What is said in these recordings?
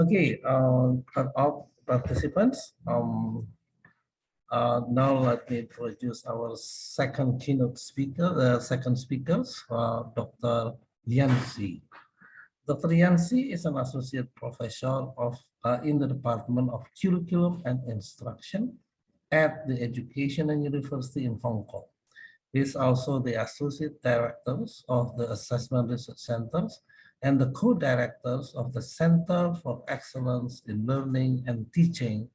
Okay, all participants. Now let me introduce our second keynote speaker, second speakers, Dr. Yancy. Dr. Yancy is an associate professor in the Department of Curriculum and Instruction at the Educational University in Hong Kong. He is also the associate directors of the Assessment Research Centers and the co-directors of the Center for Excellence in Learning and Teaching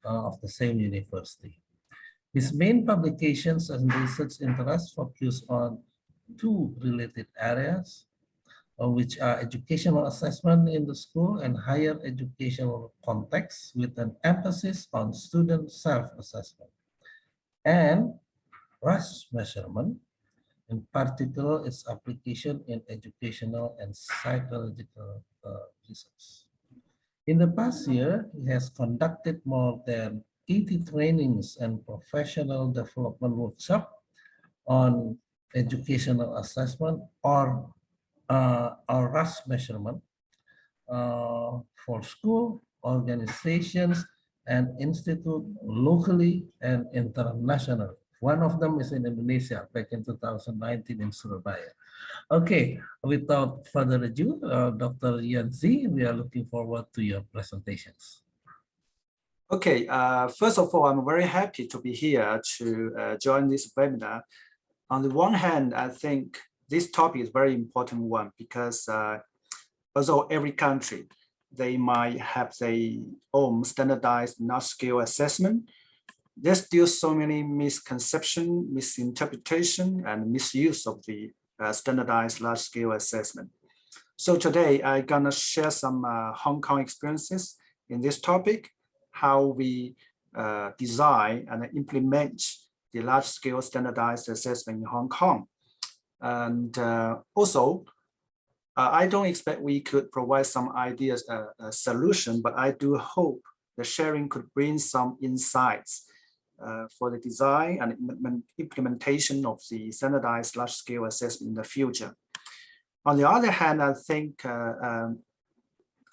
of the same university. His main publications and research interests focus on two related areas, which are educational assessment in the school and higher educational context with an emphasis on student self-assessment, and RAS measurement, in particular its application in educational and psychological research. In the past year, he has conducted more than 80 trainings and professional development workshops on educational assessment or RAS measurement for school, organizations, and institute locally and internationally. One of them is in Indonesia back in 2019 in Surabaya. Okay, without further ado, Dr. Yancy, we are looking forward to your presentations. Okay, first of all, I'm very happy to be here to join this webinar. On the one hand, I think this topic is a very important one because although every country, they might have their own standardized large-scale assessment, there's still so many misconceptions, misinterpretation, and misuse of the standardized large-scale assessment. So today, I'm gonna share some Hong Kong experiences in this topic, how we design and implement the large-scale standardized assessment in Hong Kong. And also, I don't expect we could provide some ideas, a solution, but I do hope the sharing could bring some insights for the design and implementation of the standardized large-scale assessment in the future. On the other hand, I think I'm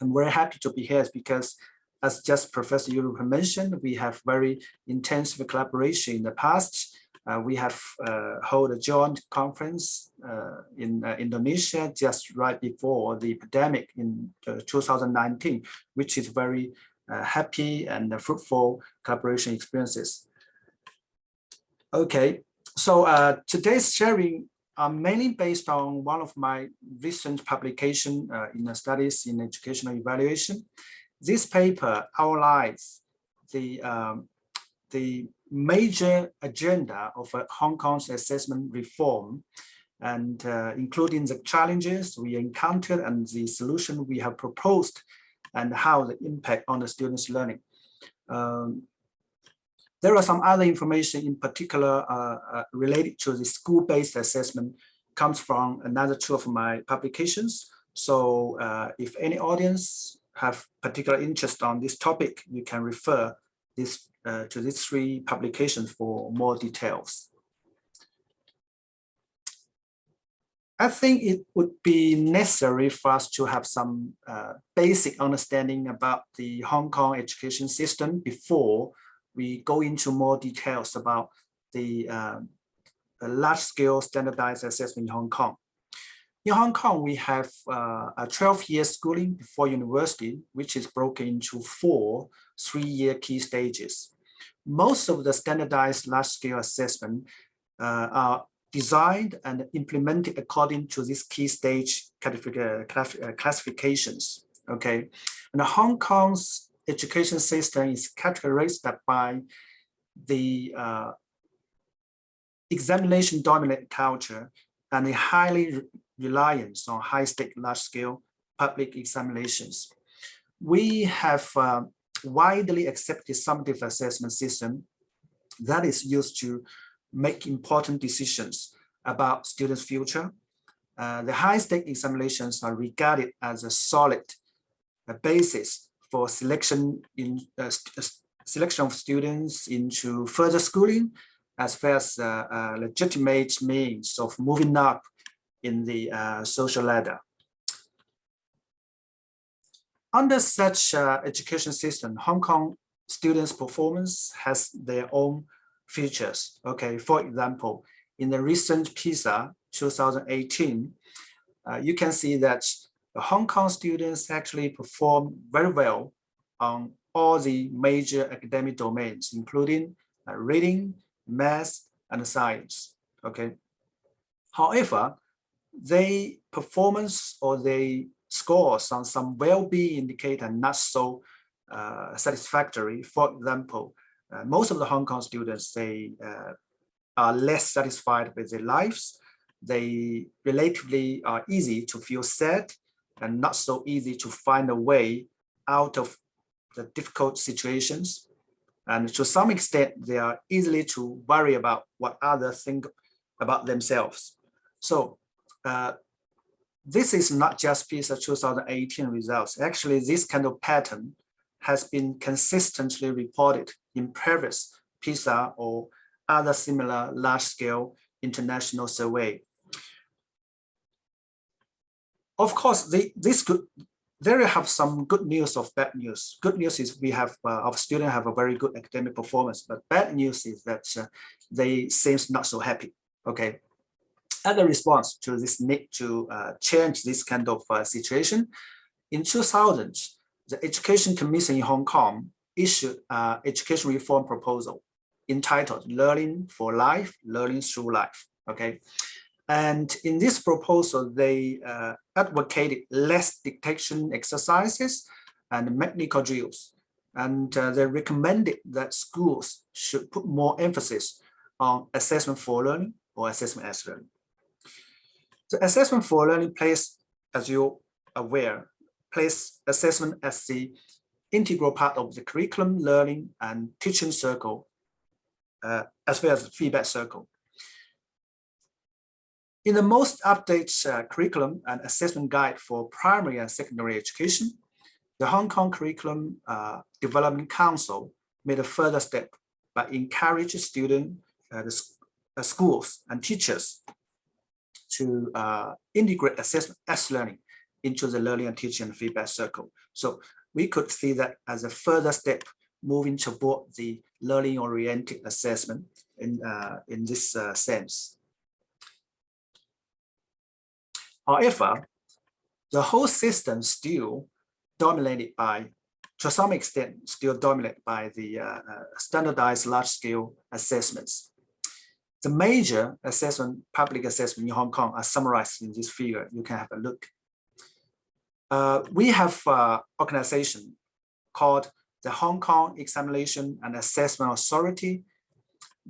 very happy to be here because, as just Professor Yuru mentioned, we have very intensive collaboration in the past. We have held a joint conference in Indonesia just right before the pandemic in 2019, which is very happy and fruitful collaboration experiences. Okay, so today's sharing are mainly based on one of my recent publication in the studies in educational evaluation. This paper outlines the major agenda of Hong Kong's assessment reform, and including the challenges we encountered and the solution we have proposed and how the impact on the students' learning. There are some other information in particular related to the school-based assessment comes from another two of my publications. So if any audience have particular interest on this topic, you can refer this to these three publications for more details. I think it would be necessary for us to have some basic understanding about the Hong Kong education system before we go into more details about the large-scale standardized assessment in Hong Kong. In Hong Kong, we have a 12-year schooling before university, which is broken into 4 3-year key stages. Most of the standardized large-scale assessment are designed and implemented according to this key stage classifications. Okay, and Hong Kong's education system is characterized by the examination-dominant culture and a highly reliance on high-stake, large-scale public examinations. We have widely accepted summative assessment system that is used to make important decisions about students' future. The high-stake examinations are regarded as a solid basis for selection of students into further schooling, as well as legitimate means of moving up in the social ladder. under such education system, Hong Kong students' performance has their own features. Okay, for example, in the recent PISA 2018, you can see that the Hong Kong students actually perform very well on all the major academic domains, including reading, math, and science. Okay. However, their performance or they scores on some well-being indicator not so satisfactory. For example, most of the Hong Kong students, they are less satisfied with their lives. They relatively are easy to feel sad and not so easy to find a way out of the difficult situations. And to some extent, they are easily to worry about what others think about themselves. So this is not just PISA 2018 results. Actually, this kind of pattern has been consistently reported in previous PISA or other similar large-scale international survey. Of course, there have some good news of bad news. Good news is we have our students have a very good academic performance, but bad news is that they seems not so happy. Okay. As a response to this need to change this kind of situation, in 2000, the Education Commission in Hong Kong issued an education reform proposal entitled Learning for Life, Learning Through Life. Okay. And in this proposal, they advocated less dictation exercises and mechanical drills. And they recommended that schools should put more emphasis on assessment for learning or assessment as learning. The assessment for learning plays, as you're aware, plays assessment as the integral part of the curriculum, learning, and teaching circle, as well as the feedback circle. In the most updated curriculum and assessment guide for primary and secondary education, the Hong Kong Curriculum Development Council made a further step by encouraging students, the schools and teachers to integrate assessment as learning into the learning and teaching and feedback circle. So we could see that as a further step moving toward the learning-oriented assessment in this sense. However, the whole system still dominated by, to some extent, still dominated by the standardized large-scale assessments. The major assessment, public assessment in Hong Kong are summarized in this figure. You can have a look. We have an organization called the Hong Kong Examination and Assessment Authority.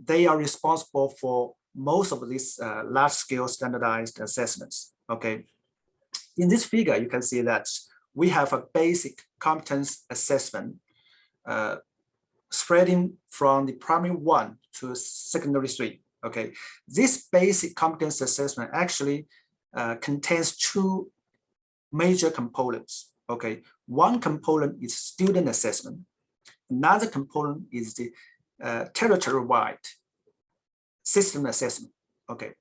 They are responsible for most of these large-scale standardized assessments. Okay. In this figure, you can see that we have a basic competence assessment spreading from the primary 1 to secondary 3. Okay. This basic competence assessment actually contains two major components. Okay. One component is student assessment. Another component is the territory-wide system assessment. Okay.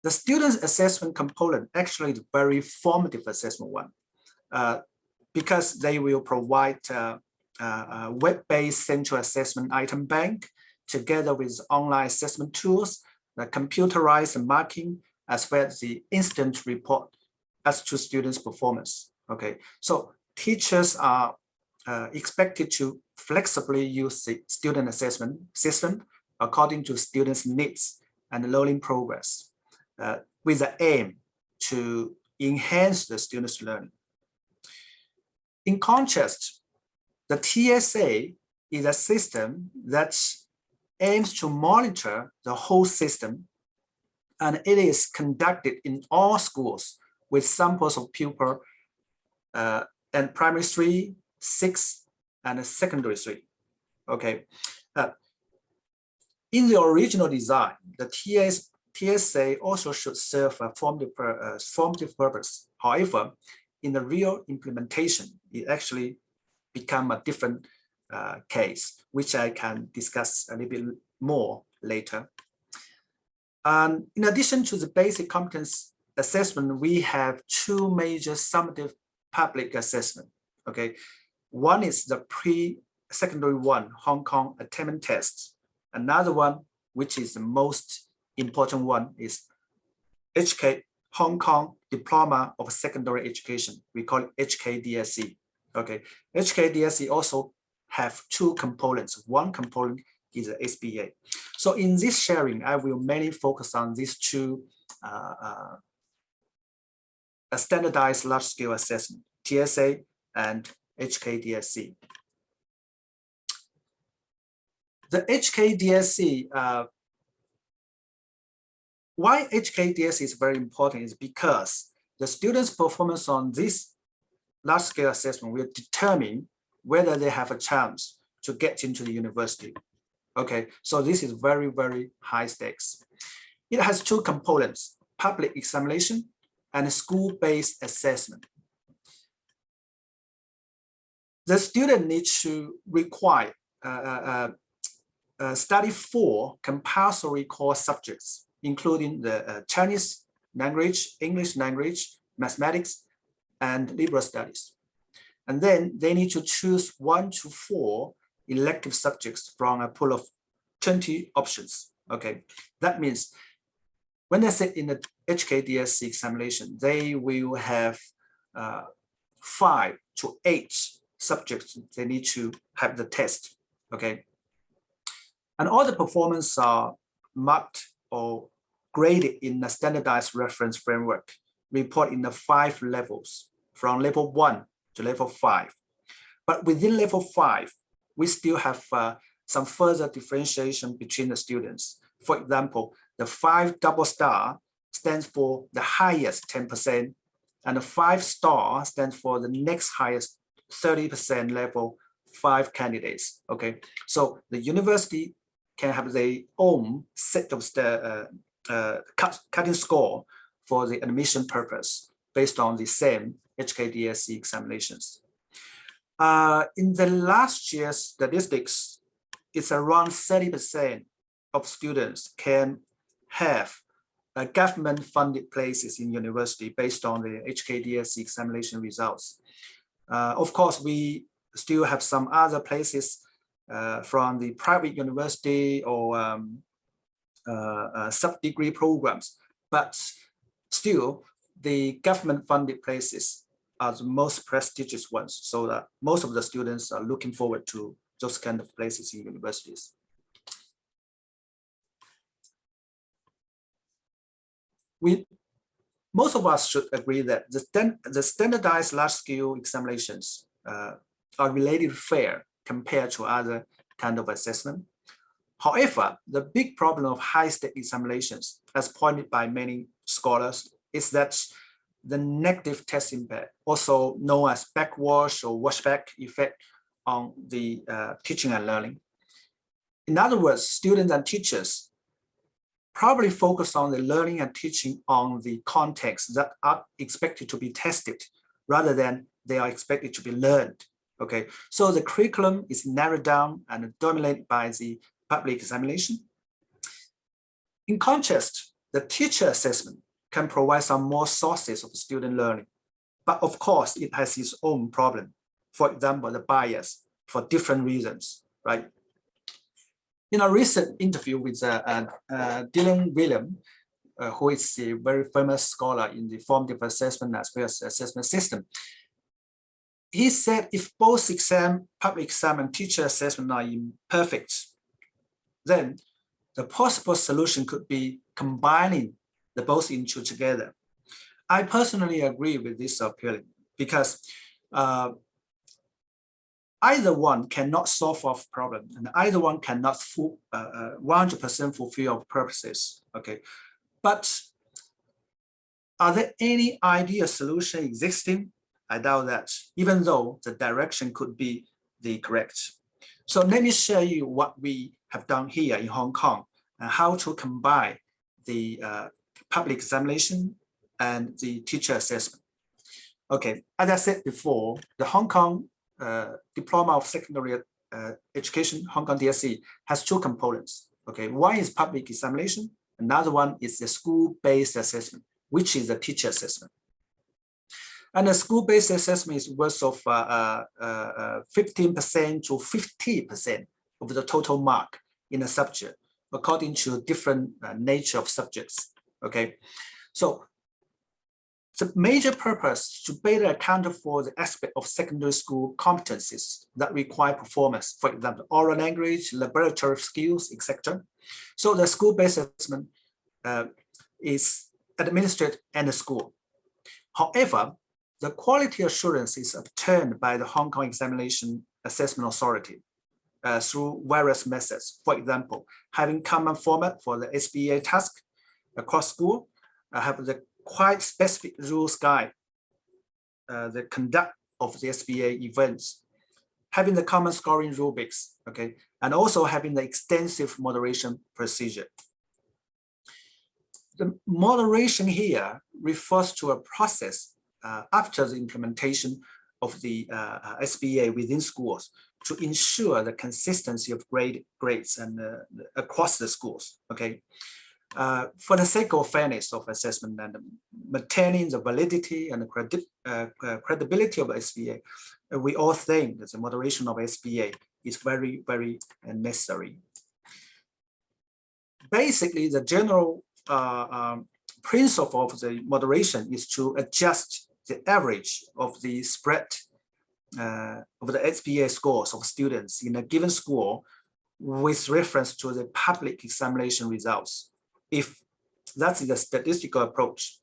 The student assessment component actually is a very formative assessment one because they will provide a web-based central assessment item bank together with online assessment tools, the computerized marking, as well as the instant report as to students' performance. Okay, so teachers are expected to flexibly use the student assessment system according to students' needs and learning progress. With the aim to enhance the students' learning. In contrast, the TSA is a system that aims to monitor the whole system, and it is conducted in all schools with samples of pupils and primary 3, 6, and secondary 3. Okay. In the original design, the TSA also should serve a formative purpose. However, in the real implementation, it actually become a different case, which I can discuss a little bit more later. And in addition to the basic competence assessment, we have two major summative public assessment. Okay, one is the pre-secondary one, Hong Kong attainment test. Another one, which is the most important one, is Hong Kong Diploma of Secondary Education. We call it HKDSE. Okay, HKDSE also have two components. One component is the SBA. So in this sharing, I will mainly focus on these two a standardized large-scale assessment, TSA and HKDSE. The HKDSE, why HKDSE is very important is because the students' performance on this large-scale assessment will determine whether they have a chance to get into the university. Okay, so this is very, very high stakes. It has two components, public examination and school-based assessment. The student needs to require study 4 compulsory core subjects, including the Chinese language, English language, mathematics, and liberal studies. And then they need to choose 1 to 4 elective subjects from a pool of 20 options. Okay, that means when they sit in the HKDSE examination, they will have 5 to 8 subjects they need to have the test. Okay, and all the performance are marked or graded in a standardized reference framework, report in the 5 levels, from level 1 to level 5. But within level 5, we still have some further differentiation between the students. For example, the 5 double star stands for the highest 10%, and the 5 star stands for the next highest 30% level 5 candidates. Okay, so the university can have their own set of cutting score for the admission purpose based on the same HKDSE examinations. In the last year's statistics, it's around 30% of students can have government-funded places in university based on the HKDSE examination results. Of course, we still have some other places from the private university or sub-degree programs, but still the government-funded places are the most prestigious ones, so that most of the students are looking forward to those kind of places in universities. Most of us should agree that the standardized large-scale examinations are relatively fair compared to other kind of assessment. However, the big problem of high-stake examinations, as pointed by many scholars, is that the negative test impact, also known as backwash or washback effect on the teaching and learning. In other words, students and teachers probably focus on the learning and teaching on the context that are expected to be tested rather than they are expected to be learned. Okay, so the curriculum is narrowed down and dominated by the public examination. In contrast, the teacher assessment can provide some more sources of student learning, but of course it has its own problem. For example, the bias for different reasons, right? In a recent interview with Dylan William, who is a very famous scholar in the formative assessment as well as assessment system, he said if both public exam and teacher assessment are imperfect, then the possible solution could be combining the both into together. I personally agree with this opinion because either one cannot solve our problem, and either one cannot 100% fulfill our purposes. Okay, but are there any ideal solution existing? I doubt that, even though the direction could be the correct. So let me share you what we have done here in Hong Kong and how to combine the public examination and the teacher assessment. Okay, as I said before, the Hong Kong Diploma of Secondary Education, Hong Kong DSE, has two components. Okay, one is public examination, another one is the school-based assessment, which is the teacher assessment. And the school-based assessment is worth of 15% to 50% of the total mark in a subject, according to different nature of subjects. Okay, so the major purpose to better account for the aspect of secondary school competencies that require performance, for example, oral language, laboratory skills, etc. So the school-based assessment is administered in the school. However, the quality assurance is obtained by the Hong Kong Examination Assessment Authority through various methods. For example, having common format for the SBA task across school, have the quite specific rules guide the conduct of the SBA events, having the common scoring rubrics, okay, and also having the extensive moderation procedure. The moderation here refers to a process after the implementation of the SBA within schools to ensure the consistency of grades and across the schools, okay? For the sake of fairness of assessment and maintaining the validity and credibility of SBA, we all think that the moderation of SBA is very, very necessary. Basically, the general principle of the moderation is to adjust the average of the spread of the SBA scores of students in a given school with reference to the public examination results, if that's the statistical approach.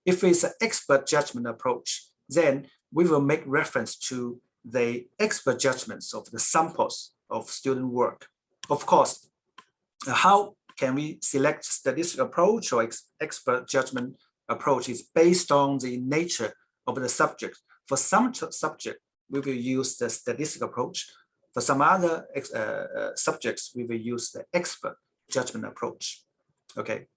If it's an expert judgment approach, then we will make reference to the expert judgments of the samples of student work. Of course, how can we select statistical approach or expert judgment approach is based on the nature of the subject. For some subject, we will use the statistical approach. For some other subjects, we will use the expert judgment approach. Okay.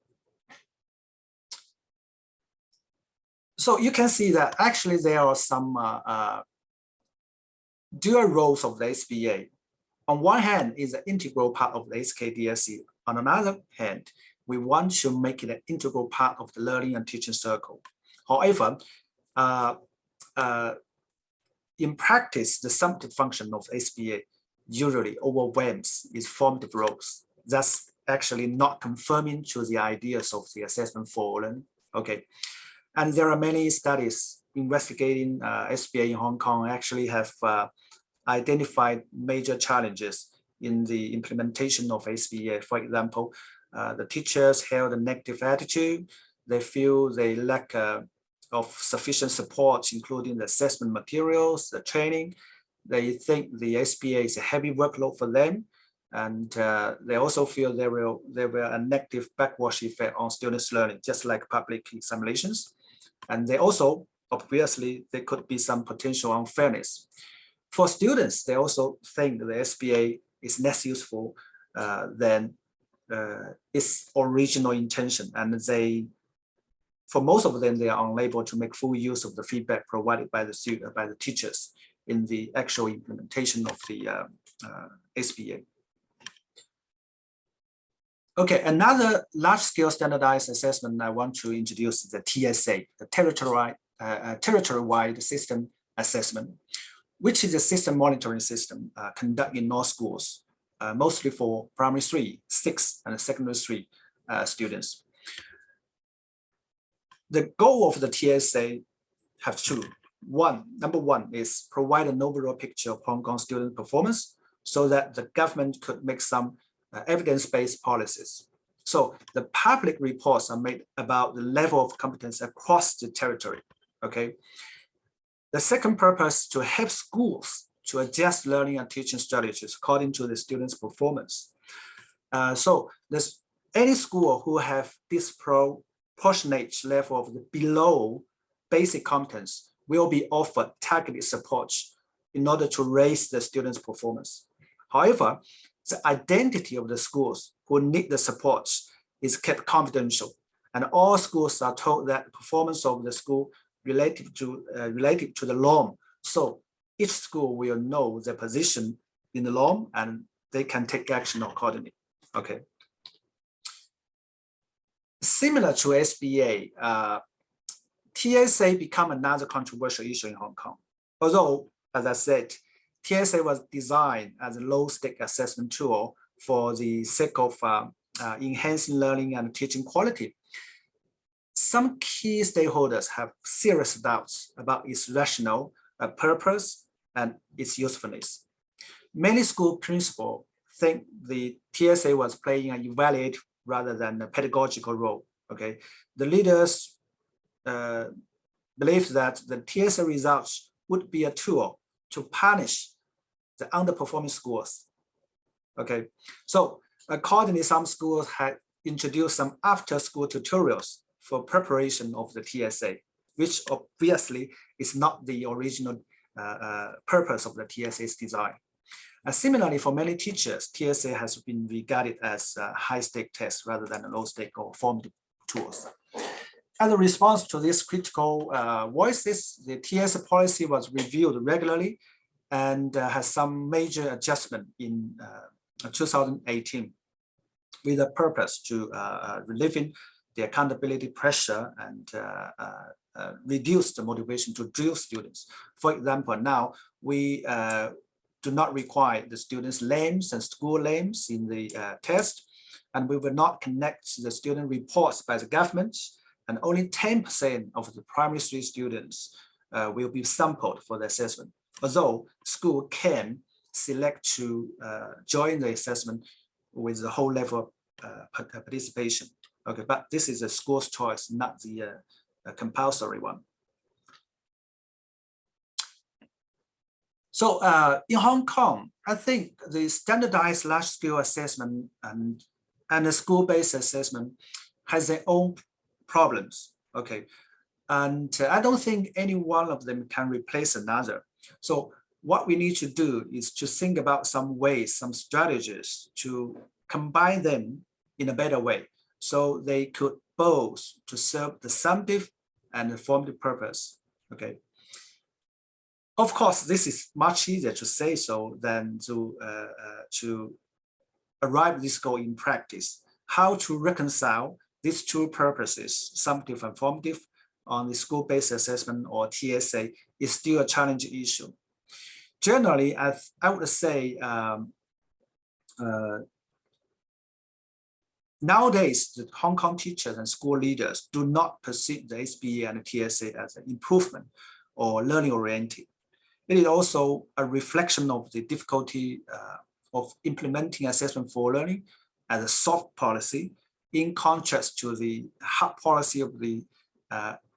So you can see that actually there are some dual roles of the SBA. On one hand, is an integral part of the HKDSE. On another hand, we want to make it an integral part of the learning and teaching circle. However, in practice, the summative function of SBA usually overwhelms its formative roles. That's actually not confirming to the ideas of the assessment for learning. Okay, and there are many studies investigating SBA in Hong Kong actually have identified major challenges in the implementation of SBA. For example, the teachers held a negative attitude. They feel they lack of sufficient support, including the assessment materials, the training. They think the SBA is a heavy workload for them. And they also feel there will a negative backwash effect on students' learning, just like public examinations. And they also, obviously, there could be some potential unfairness. For students, they also think the SBA is less useful than its original intention. And they, for most of them, they are unable to make full use of the feedback provided by the teachers in the actual implementation of the SBA. Okay, another large-scale standardized assessment I want to introduce is the TSA, the territory-wide system assessment, which is a system monitoring system conducted in all schools, mostly for primary 3, 6, and secondary 3 students. The goal of the TSA have two. Number one is provide an overall picture of Hong Kong student performance so that the government could make some evidence-based policies. So the public reports are made about the level of competence across the territory, okay? The second purpose, to help schools to adjust learning and teaching strategies according to the students' performance. So there's any school who have disproportionate level of the below basic competence will be offered targeted support in order to raise the students' performance. However, the identity of the schools who need the support is kept confidential, and all schools are told that the performance of the school related to the norm. So each school will know their position in the norm and they can take action accordingly. Okay. Similar to SBA, TSA become another controversial issue in Hong Kong. Although, as I said, TSA was designed as a low-stake assessment tool for the sake of enhancing learning and teaching quality. Some key stakeholders have serious doubts about its rational purpose and its usefulness. Many school principals think the TSA was playing an evaluate rather than a pedagogical role. Okay, the leaders believe that the TSA results would be a tool to punish the underperforming schools. Okay, so accordingly, some schools had introduced some after-school tutorials for preparation of the TSA, which obviously is not the original purpose of the TSA's design. Similarly, for many teachers, TSA has been regarded as a high-stake test rather than a low-stake or formative tools. As a response to these critical voices, the TSA policy was reviewed regularly and has some major adjustment in 2018 with a purpose to relieving the accountability pressure and reduce the motivation to drill students. For example, now we do not require the students' names and school names in the test, and we will not connect the student reports by the government, and only 10% of the primary 3 students will be sampled for the assessment. Although school can select to join the assessment with the whole level of participation. Okay, but this is a school's choice, not the compulsory one. So in Hong Kong, I think the standardized large-scale assessment and the school-based assessment has their own problems. Okay, and I don't think any one of them can replace another. So what we need to do is to think about some ways, some strategies to combine them in a better way, so they could both to serve the summative and the formative purpose. Okay. Of course, this is much easier to say so than to arrive this goal in practice. How to reconcile these two purposes, summative and formative, on the school-based assessment or TSA is still a challenging issue. Generally, I would say nowadays, the Hong Kong teachers and school leaders do not perceive the SBA and the TSA as an improvement or learning oriented. It is also a reflection of the difficulty of implementing assessment for learning as a soft policy, in contrast to the hard policy of the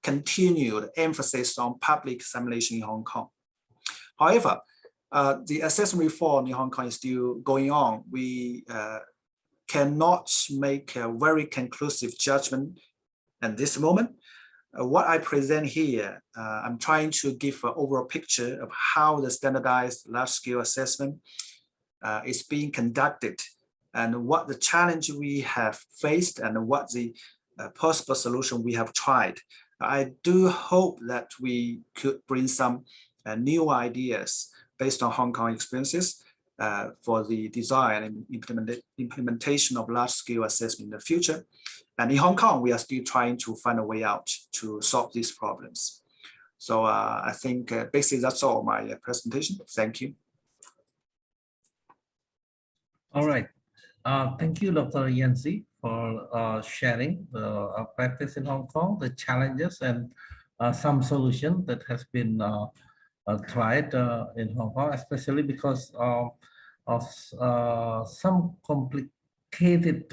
continued emphasis on public examination in Hong Kong. However, the assessment reform in Hong Kong is still going on. We cannot make a very conclusive judgment at this moment. What I present here, I'm trying to give an overall picture of how the standardized large-scale assessment is being conducted and what the challenge we have faced and what the possible solution we have tried. I do hope that we could bring some new ideas based on Hong Kong experiences for the design and implementation of large-scale assessment in the future. And in Hong Kong, we are still trying to find a way out to solve these problems. So I think basically that's all my presentation. Thank you. All right. Thank you, Dr. Yanzi, for sharing the practice in Hong Kong, the challenges and some solution that has been tried in Hong Kong, especially because of some complicated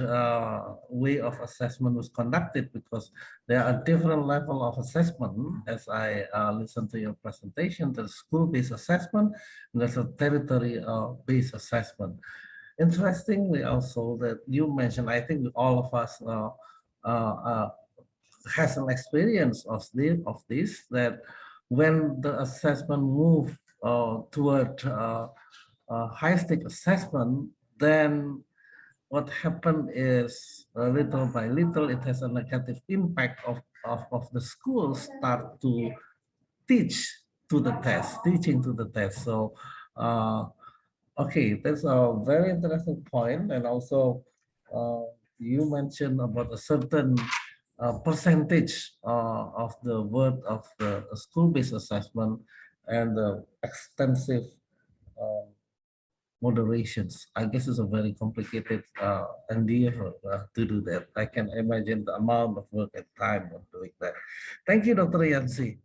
way of assessment was conducted, because there are different level of assessment. As I listened to your presentation, there's school-based assessment, and there's a territory-based assessment. Interestingly, also that you mentioned, I think all of us has an experience of this, that when the assessment move toward high-stake assessment, then what happened is little by little, it has a negative impact of the schools start to teaching to the test. So, okay, that's a very interesting point. And also, you mentioned about a certain percentage of the worth of the school-based assessment and the extensive uh, moderations. I guess it's a very complicated endeavor to do that. I can imagine the amount of work and time of doing that. Thank you, Dr. Yancy.